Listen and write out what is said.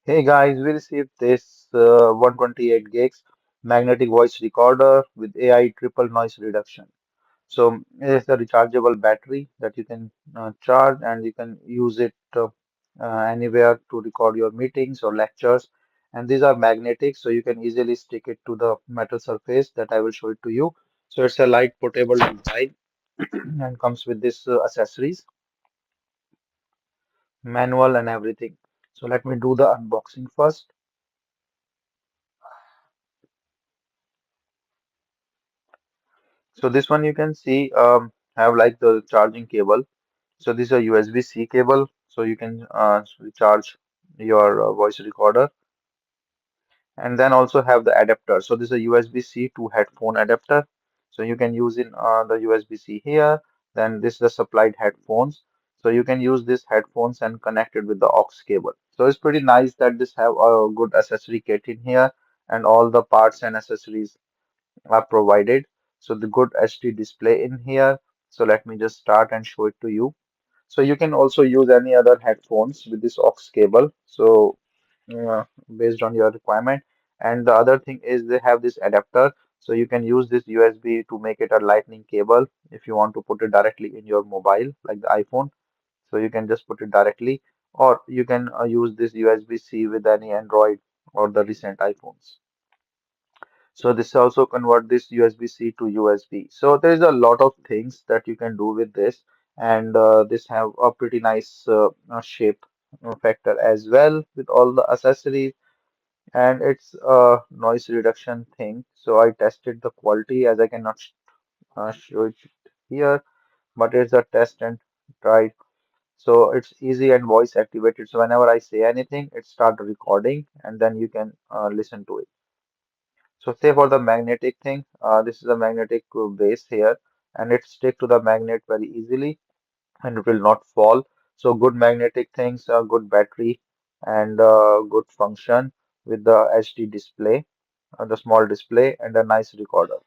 Hey guys, we received this 128 gigs magnetic voice recorder with AI triple noise reduction. So it's a rechargeable battery that you can charge and you can use it anywhere to record your meetings or lectures. And these are magnetic, so you can easily stick it to the metal surface that I will show it to you. So it's a light portable design and comes with this accessories, manual and everything. So let me do the unboxing first. So this one you can see have like the charging cable. So this is a USB-C cable, so you can recharge your voice recorder, and then also have the adapter. So this is a USB-C to headphone adapter. So you can use in the USB-C here. Then this is the supplied headphones. So you can use this headphones and connect it with the aux cable. So it's pretty nice that this have a good accessory kit in here, and all the parts and accessories are provided. So the good HD display in here. So let me just start and show it to you. So you can also use any other headphones with this aux cable. So uh, based on your requirement. And the other thing is they have this adapter. So you can use this USB to make it a lightning cable if you want to put it directly in your mobile, like the iPhone. So you can just put it directly, or you can use this USB-C with any Android or the recent iPhones. So this also convert this USB-C to USB. So there is a lot of things that you can do with this, and this have a pretty nice shape factor as well with all the accessories, and it's a noise reduction thing. So I tested the quality as I cannot show it here, but it's a test and try. So it's easy and voice activated. So whenever I say anything, it start recording, and then you can listen to it. So say for the magnetic thing, this is a magnetic base here, and it stick to the magnet very easily, and it will not fall. So good magnetic things, good battery, and good function with the HD display, the small display, and a nice recorder.